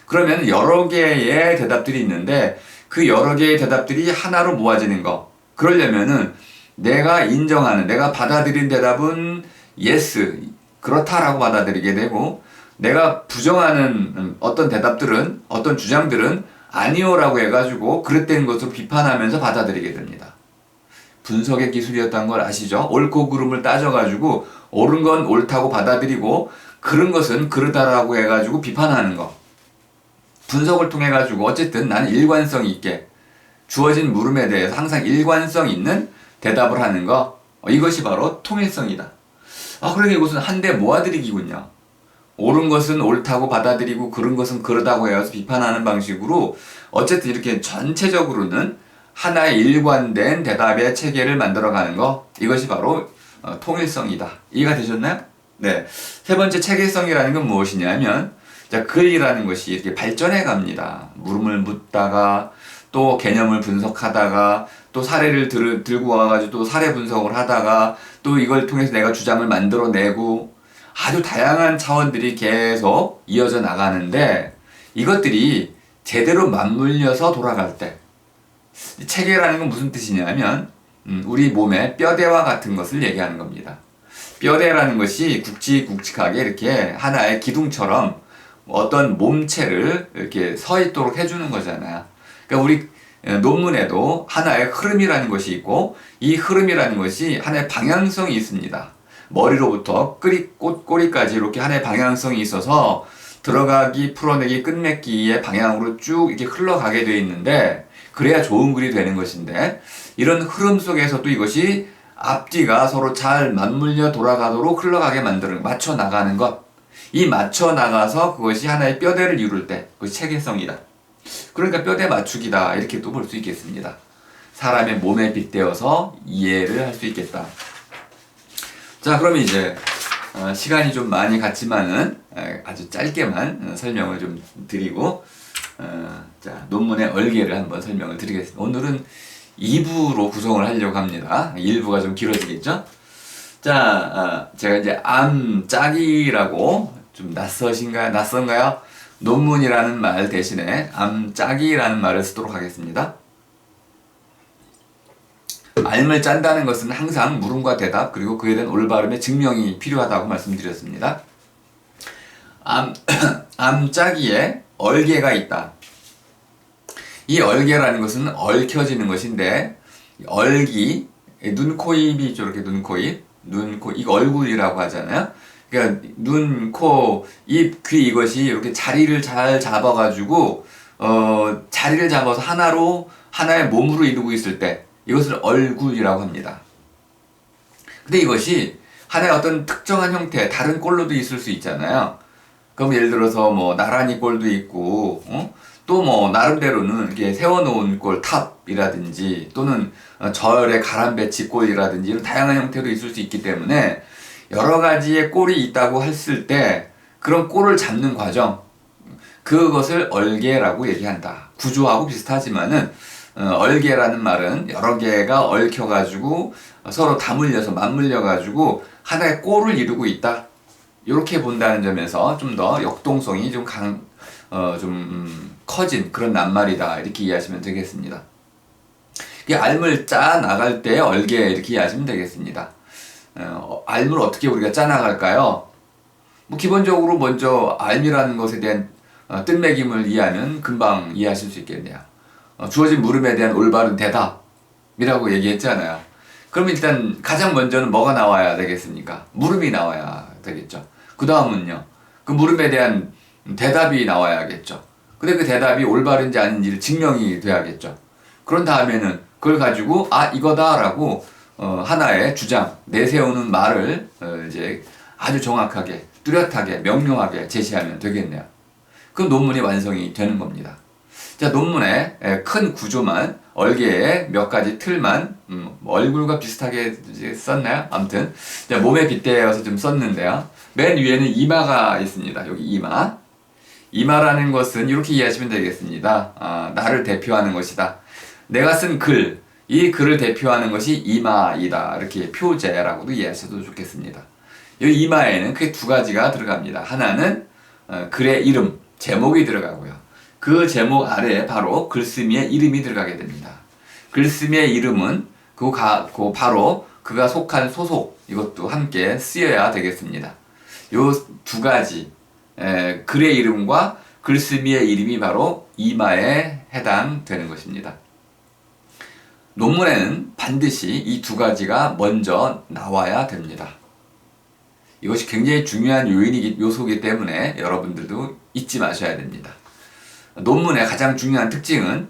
그러면 여러 개의 대답들이 있는데 그 여러 개의 대답들이 하나로 모아지는 거 그러려면은 내가 인정하는 내가 받아들인 대답은 yes 그렇다라고 받아들이게 되고 내가 부정하는 어떤 대답들은 어떤 주장들은 아니오라고 해가지고 그릇된 것으로 비판하면서 받아들이게 됩니다. 분석의 기술이었다는 걸 아시죠? 옳고 그름을 따져가지고 옳은 건 옳다고 받아들이고 그른 것은 그르다라고 해가지고 비판하는 거. 분석을 통해 가지고 어쨌든 나는 일관성 있게 주어진 물음에 대해서 항상 일관성 있는 대답을 하는 거 이것이 바로 통일성이다. 그러니 이것은 한데 모아들이기군요. 옳은 것은 옳다고 받아들이고 그른 것은 그르다고 해서 비판하는 방식으로 어쨌든 이렇게 전체적으로는 하나의 일관된 대답의 체계를 만들어가는 거 이것이 바로 통일성이다. 이해가 되셨나요? 네. 3번째 체계성이라는 건 무엇이냐면 자, 글이라는 것이 이렇게 발전해 갑니다. 물음을 묻다가 또 개념을 분석하다가 또 사례를 들고 와가지고 또 사례 분석을 하다가 또 이걸 통해서 내가 주장을 만들어내고 아주 다양한 차원들이 계속 이어져 나가는데 이것들이 제대로 맞물려서 돌아갈 때 체계라는 건 무슨 뜻이냐면 우리 몸의 뼈대와 같은 것을 얘기하는 겁니다. 뼈대라는 것이 굵직굵직하게 이렇게 하나의 기둥처럼 어떤 몸체를 이렇게 서 있도록 해주는 거잖아요. 그러니까 우리 논문에도 하나의 흐름이라는 것이 있고 이 흐름이라는 것이 하나의 방향성이 있습니다. 머리로부터 꼬리까지 이렇게 하나의 방향성이 있어서 들어가기, 풀어내기, 끝맺기의 방향으로 쭉 이렇게 흘러가게 되어 있는데 그래야 좋은 글이 되는 것인데 이런 흐름 속에서도 이것이 앞뒤가 서로 잘 맞물려 돌아가도록 흘러가게 만드는 맞춰 나가는 것. 이 맞춰 나가서 그것이 하나의 뼈대를 이룰 때 그것이 체계성이다. 그러니까 뼈대 맞추기다 이렇게 또 볼 수 있겠습니다. 사람의 몸에 빗대어서 이해를 할 수 있겠다. 자, 그러면 이제 시간이 좀 많이 갔지만은 아주 짧게만 설명을 좀 드리고 자, 논문의 얼개를 한번 설명을 드리겠습니다. 오늘은 2부로 구성을 하려고 합니다. 1부가 좀 길어지겠죠? 자, 제가 이제 암짝이라고 좀 낯선가요? 논문이라는 말 대신에 암짝이라는 말을 쓰도록 하겠습니다. 암을 짠다는 것은 항상 물음과 대답 그리고 그에 대한 올바름의 증명이 필요하다고 말씀드렸습니다. 암짝이에 얼개가 있다. 이 얼개라는 것은 얽혀지는 것인데 얼기, 눈, 코, 입이 저렇게 눈, 코, 입, 이거 얼굴이라고 하잖아요. 그러니까 눈, 코, 입, 귀 이것이 이렇게 자리를 잘 잡아가지고 자리를 잡아서 하나의 몸으로 이루고 있을 때 이것을 얼굴이라고 합니다. 근데 이것이 하나의 어떤 특정한 형태, 다른 꼴로도 있을 수 있잖아요. 그럼 예를 들어서 뭐 나란히 꼴도 있고, 또 뭐 나름대로는 이렇게 세워놓은 꼴 탑이라든지 또는 저열의 가람배치 꼴이라든지 이런 다양한 형태로 있을 수 있기 때문에 여러 가지의 꼴이 있다고 했을 때 그런 꼴을 잡는 과정, 그것을 얼개라고 얘기한다. 구조하고 비슷하지만은 얼개라는 말은 여러 개가 얽혀가지고 서로 다물려서 맞물려가지고 하나의 꼴을 이루고 있다. 이렇게 본다는 점에서 좀 더 역동성이 좀 커진 그런 낱말이다. 이렇게 이해하시면 되겠습니다. 알을 짜 나갈 때 얼개 이렇게 이해하시면 되겠습니다. 알을 어떻게 우리가 짜 나갈까요? 뭐 기본적으로 먼저 알미라는 것에 대한 뜻매김을 이해하면 금방 이해하실 수 있겠네요. 주어진 물음에 대한 올바른 대답이라고 얘기했잖아요. 그럼 일단 가장 먼저는 뭐가 나와야 되겠습니까? 물음이 나와야 되겠죠. 그 다음은요, 그 물음에 대한 대답이 나와야겠죠. 근데 그 대답이 올바른지 아닌지를 증명이 돼야겠죠. 그런 다음에는 그걸 가지고 이거다라고 하나의 주장, 내세우는 말을 이제 아주 정확하게, 뚜렷하게, 명료하게 제시하면 되겠네요. 그 논문이 완성이 되는 겁니다. 자, 논문의 큰 구조만, 얼개의 몇 가지 틀만, 얼굴과 비슷하게 썼나요? 아무튼, 몸에 빗대어서 좀 썼는데요. 맨 위에는 이마가 있습니다. 여기 이마. 이마라는 것은 이렇게 이해하시면 되겠습니다. 나를 대표하는 것이다. 내가 쓴 글, 이 글을 대표하는 것이 이마이다. 이렇게 표제라고도 이해하셔도 좋겠습니다. 이 이마에는 크게 두 가지가 들어갑니다. 하나는 글의 이름, 제목이 들어가고요. 그 제목 아래에 바로 글쓰미의 이름이 들어가게 됩니다. 글쓰미의 이름은 바로 그가 속한 소속, 이것도 함께 쓰여야 되겠습니다. 요 두 가지, 글의 이름과 글쓰미의 이름이 바로 이마에 해당되는 것입니다. 논문에는 반드시 이 두 가지가 먼저 나와야 됩니다. 이것이 굉장히 중요한 요소이기 때문에 여러분들도 잊지 마셔야 됩니다. 논문의 가장 중요한 특징은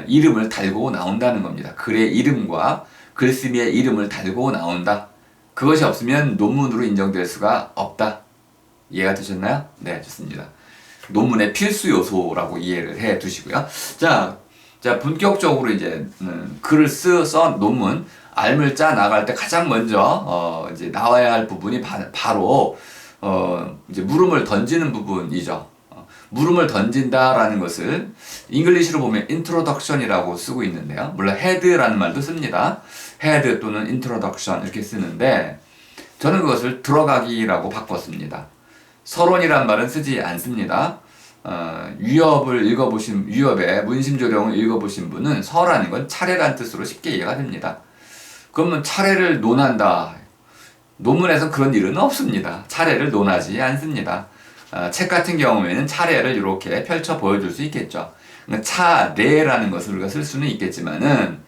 이름을 달고 나온다는 겁니다. 글의 이름과 글쓰미의 이름을 달고 나온다. 그것이 없으면 논문으로 인정될 수가 없다. 이해가 되셨나요? 네, 좋습니다. 논문의 필수 요소라고 이해를 해 두시고요. 자, 본격적으로 이제 글을 써 논문, 알을 짜 나갈 때 가장 먼저 이제 나와야 할 부분이 바로 이제 물음을 던지는 부분이죠. 물음을 던진다라는 것을 잉글리시로 보면 introduction이라고 쓰고 있는데요. 물론 head라는 말도 씁니다. head 또는 introduction 이렇게 쓰는데 저는 그것을 들어가기라고 바꿨습니다. 서론이란 말은 쓰지 않습니다. 유협의 문심조령을 읽어보신 분은 서라는 건 차례란 뜻으로 쉽게 이해가 됩니다. 그러면 차례를 논한다. 논문에서 그런 일은 없습니다. 차례를 논하지 않습니다. 책 같은 경우에는 차례를 이렇게 펼쳐 보여줄 수 있겠죠. 차례라는 것을 우리가 쓸 수는 있겠지만은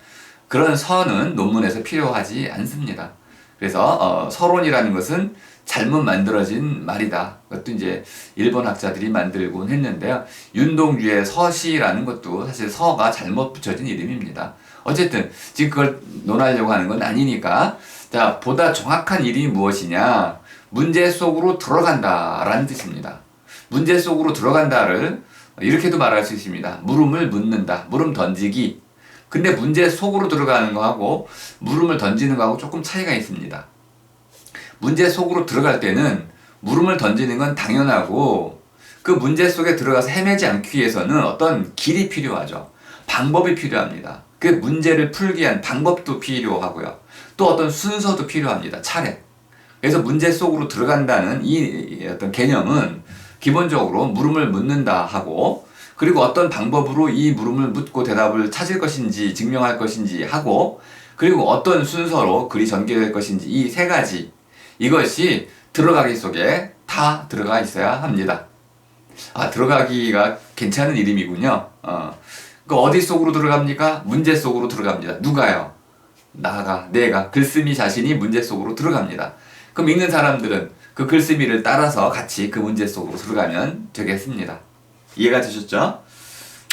그런 서는 논문에서 필요하지 않습니다. 그래서 서론이라는 것은 잘못 만들어진 말이다. 그것도 이제 일본 학자들이 만들곤 했는데요. 윤동주의 서시라는 것도 사실 서가 잘못 붙여진 이름입니다. 어쨌든 지금 그걸 논하려고 하는 건 아니니까 자, 보다 정확한 이름이 무엇이냐? 문제 속으로 들어간다라는 뜻입니다. 문제 속으로 들어간다를 이렇게도 말할 수 있습니다. 물음을 묻는다. 물음 던지기. 근데 문제 속으로 들어가는 거하고 물음을 던지는 거하고 조금 차이가 있습니다. 문제 속으로 들어갈 때는 물음을 던지는 건 당연하고 그 문제 속에 들어가서 헤매지 않기 위해서는 어떤 길이 필요하죠. 방법이 필요합니다. 그 문제를 풀기 위한 방법도 필요하고요. 또 어떤 순서도 필요합니다. 차례. 그래서 문제 속으로 들어간다는 이 어떤 개념은 기본적으로 물음을 묻는다 하고 그리고 어떤 방법으로 이 물음을 묻고 대답을 찾을 것인지 증명할 것인지 하고 그리고 어떤 순서로 글이 전개될 것인지 이 세 가지 이것이 들어가기 속에 다 들어가 있어야 합니다. 들어가기가 괜찮은 이름이군요. 그 어디 속으로 들어갑니까? 문제 속으로 들어갑니다. 누가요? 내가 글쓰미 자신이 문제 속으로 들어갑니다. 그럼 읽는 사람들은 그 글쓰미를 따라서 같이 그 문제 속으로 들어가면 되겠습니다. 이해가 되셨죠?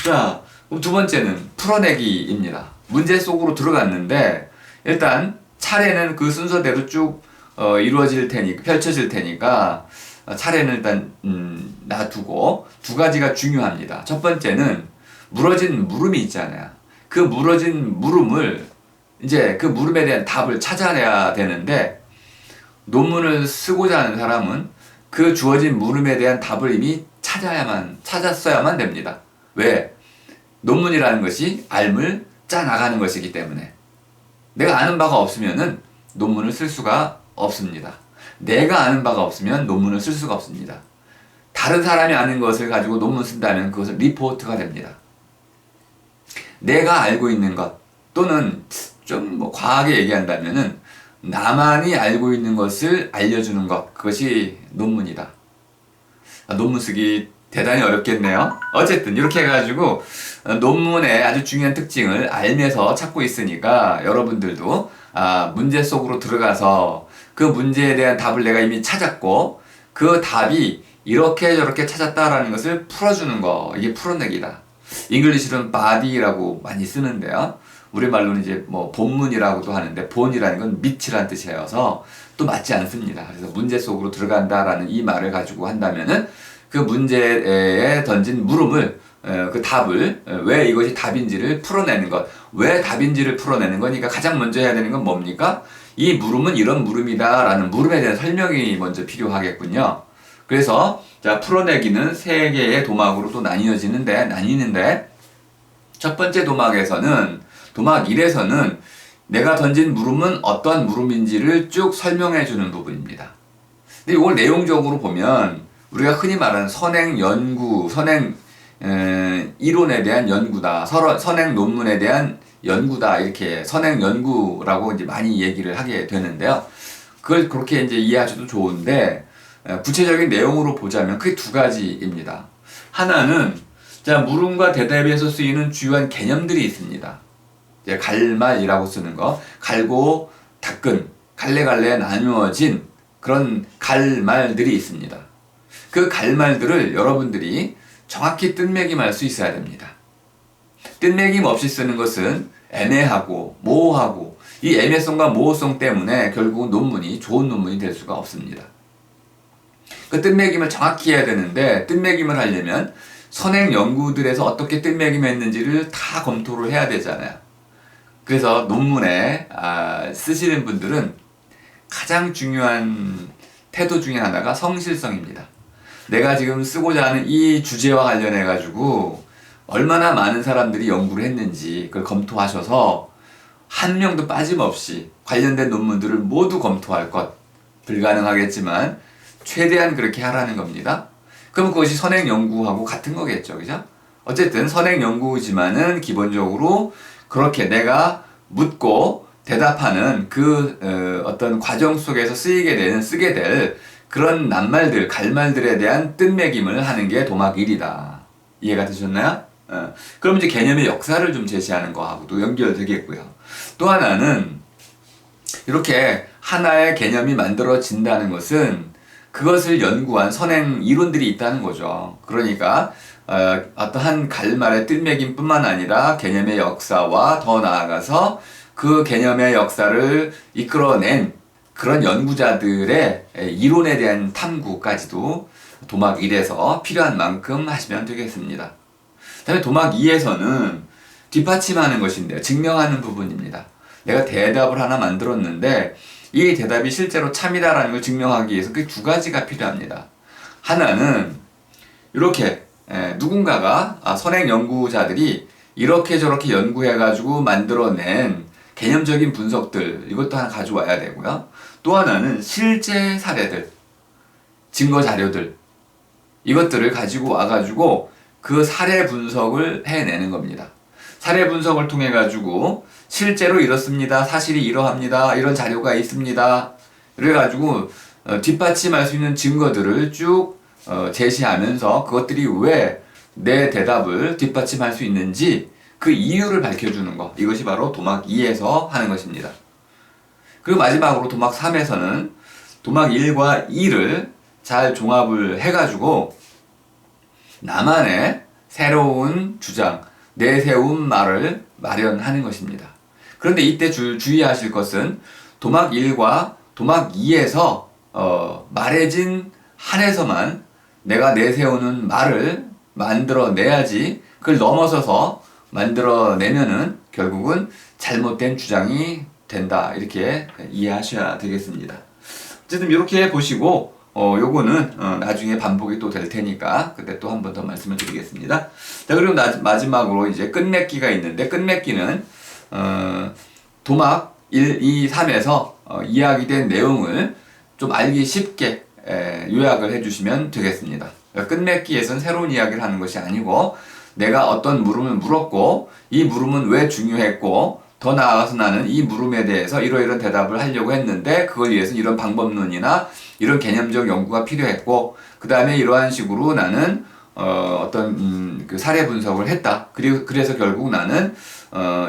자, 그럼 두 번째는 풀어내기입니다. 문제 속으로 들어갔는데 일단 차례는 그 순서대로 쭉 이루어질 테니까, 펼쳐질 테니까 차례는 일단 놔두고 두 가지가 중요합니다. 첫 번째는 물어진 물음이 있잖아요. 그 물어진 물음을 이제 그 물음에 대한 답을 찾아내야 되는데, 논문을 쓰고자 하는 사람은 그 주어진 물음에 대한 답을 이미 찾았어야만 됩니다. 왜? 논문이라는 것이 알물 짜 나가는 것이기 때문에. 내가 아는 바가 없으면은 논문을 쓸 수가 없습니다. 내가 아는 바가 없으면 논문을 쓸 수가 없습니다. 다른 사람이 아는 것을 가지고 논문 쓴다면 그것은 리포트가 됩니다. 내가 알고 있는 것, 또는 좀 뭐 과하게 얘기한다면은 나만이 알고 있는 것을 알려주는 것, 그것이 논문이다. 논문 쓰기 대단히 어렵겠네요. 어쨌든 이렇게 해가지고 논문의 아주 중요한 특징을 알면서 찾고 있으니까, 여러분들도 문제 속으로 들어가서 그 문제에 대한 답을 내가 이미 찾았고 그 답이 이렇게 저렇게 찾았다라는 것을 풀어주는 거, 이게 풀어내기다. 잉글리시로는 body라고 많이 쓰는데요. 우리말로는 이제 뭐 본문이라고도 하는데, 본이라는 건 밑이라는 뜻이어서 또 맞지 않습니다. 그래서 문제 속으로 들어간다라는 이 말을 가지고 한다면은 그 문제에 던진 물음을, 그 답을, 왜 이것이 답인지를 풀어내는 것. 왜 답인지를 풀어내는 거니까 가장 먼저 해야 되는 건 뭡니까? 이 물음은 이런 물음이다 라는 물음에 대한 설명이 먼저 필요하겠군요. 그래서 자, 풀어내기는 세 개의 도막으로 또 나뉘는데 첫 번째 도막에서는, 도막 1에서는 내가 던진 물음은 어떠한 물음인지를 쭉 설명해 주는 부분입니다. 근데 이걸 내용적으로 보면 우리가 흔히 말하는 선행 연구, 선행 이론에 대한 연구다, 선행 논문에 대한 연구다, 이렇게 선행 연구라고 이제 많이 얘기를 하게 되는데요. 그걸 그렇게 이제 이해하셔도 좋은데, 구체적인 내용으로 보자면 크게 두 가지입니다. 하나는, 자, 물음과 대답에서 쓰이는 주요한 개념들이 있습니다. 이제 갈말이라고 쓰는 거, 갈고 닦은, 갈래갈래 나누어진 그런 갈말들이 있습니다. 그 갈말들을 여러분들이 정확히 뜻매김할 수 있어야 됩니다. 뜻매김 없이 쓰는 것은 애매하고 모호하고, 이 애매성과 모호성 때문에 결국은 논문이 좋은 논문이 될 수가 없습니다. 그 뜻매김을 정확히 해야 되는데, 뜻매김을 하려면 선행 연구들에서 어떻게 뜻매김했는지를 다 검토를 해야 되잖아요. 그래서 논문에 쓰시는 분들은 가장 중요한 태도 중에 하나가 성실성입니다. 내가 지금 쓰고자 하는 이 주제와 관련해 가지고 얼마나 많은 사람들이 연구를 했는지 그걸 검토하셔서 한 명도 빠짐없이 관련된 논문들을 모두 검토할 것. 불가능하겠지만 최대한 그렇게 하라는 겁니다. 그럼 그것이 선행 연구하고 같은 거겠죠, 그죠? 어쨌든 선행 연구지만은 기본적으로 그렇게 내가 묻고 대답하는 그 어떤 과정 속에서 쓰게 될 그런 낱말들, 갈말들에 대한 뜻매김을 하는 게 도막 1이다. 이해가 되셨나요? 그럼 이제 개념의 역사를 좀 제시하는 거하고도 연결되겠고요. 또 하나는, 이렇게 하나의 개념이 만들어진다는 것은 그것을 연구한 선행 이론들이 있다는 거죠. 그러니까 어떠한 갈말의 뜻매김뿐만 아니라 개념의 역사와 더 나아가서 그 개념의 역사를 이끌어낸 그런 연구자들의 이론에 대한 탐구까지도 도막 1에서 필요한 만큼 하시면 되겠습니다. 다음에 도막 2에서는 뒷받침하는 것인데요. 증명하는 부분입니다. 내가 대답을 하나 만들었는데 이 대답이 실제로 참이다라는 걸 증명하기 위해서 그 두 가지가 필요합니다. 하나는 이렇게 누군가가 선행 연구자들이 이렇게 저렇게 연구해가지고 만들어낸 개념적인 분석들, 이것도 하나 가져와야 되고요. 또 하나는 실제 사례들, 증거 자료들, 이것들을 가지고 와가지고 그 사례 분석을 해내는 겁니다. 사례 분석을 통해 가지고 실제로 이렇습니다, 사실이 이러합니다, 이런 자료가 있습니다, 그래가지고 뒷받침할 수 있는 증거들을 쭉 제시하면서 그것들이 왜 내 대답을 뒷받침할 수 있는지 그 이유를 밝혀주는 것, 이것이 바로 도막 2에서 하는 것입니다. 그리고 마지막으로 도막 3에서는 도막 1과 2를 잘 종합을 해가지고 나만의 새로운 주장, 내세운 말을 마련하는 것입니다. 그런데 이때 주의하실 것은 도막 1과 도막 2에서 말해진 한에서만 내가 내세우는 말을 만들어내야지, 그걸 넘어서서 만들어내면은 결국은 잘못된 주장이 된다, 이렇게 이해하셔야 되겠습니다. 어쨌든 이렇게 보시고 요거는 나중에 반복이 또 될 테니까 그때 또 한 번 더 말씀을 드리겠습니다. 자, 그리고 마지막으로 이제 끝맺기가 있는데, 끝맺기는 도막 1, 2, 3에서 이야기된 내용을 좀 알기 쉽게 요약을 해주시면 되겠습니다. 그러니까 끝맺기에서는 새로운 이야기를 하는 것이 아니고, 내가 어떤 물음을 물었고 이 물음은 왜 중요했고, 더 나아가서 나는 이 물음에 대해서 이러이러한 대답을 하려고 했는데 그걸 위해서 이런 방법론이나 이런 개념적 연구가 필요했고, 그 다음에 이러한 식으로 나는 어떤 그 사례 분석을 했다. 그리고 그래서 결국 나는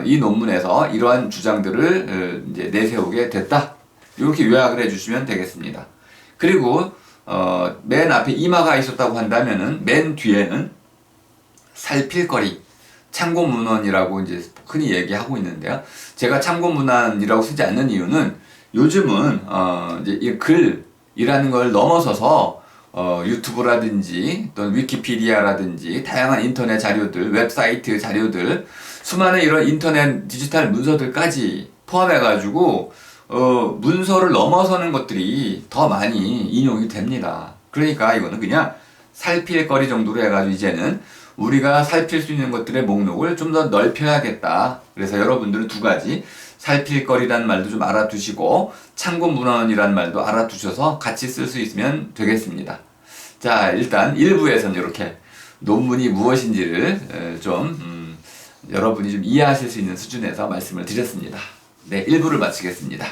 이 논문에서 이러한 주장들을 이제 내세우게 됐다. 이렇게 요약을 해주시면 되겠습니다. 그리고 맨 앞에 이마가 있었다고 한다면은 맨 뒤에는 살필거리, 참고문헌이라고 이제 흔히 얘기하고 있는데요. 제가 참고문헌이라고 쓰지 않는 이유는 요즘은 이제 이 글이라는 걸 넘어서서 유튜브라든지 또는 위키피디아라든지 다양한 인터넷 자료들, 웹사이트 자료들, 수많은 이런 인터넷 디지털 문서들까지 포함해가지고 문서를 넘어서는 것들이 더 많이 인용이 됩니다. 그러니까 이거는 그냥 살필거리 정도로 해가지고 이제는 우리가 살필 수 있는 것들의 목록을 좀 더 넓혀야겠다. 그래서 여러분들은 두 가지, 살필거리라는 말도 좀 알아두시고 참고문헌이라는 말도 알아두셔서 같이 쓸 수 있으면 되겠습니다. 자, 일단 1부에서는 이렇게 논문이 무엇인지를 여러분이 좀 이해하실 수 있는 수준에서 말씀을 드렸습니다. 네, 1부를 마치겠습니다.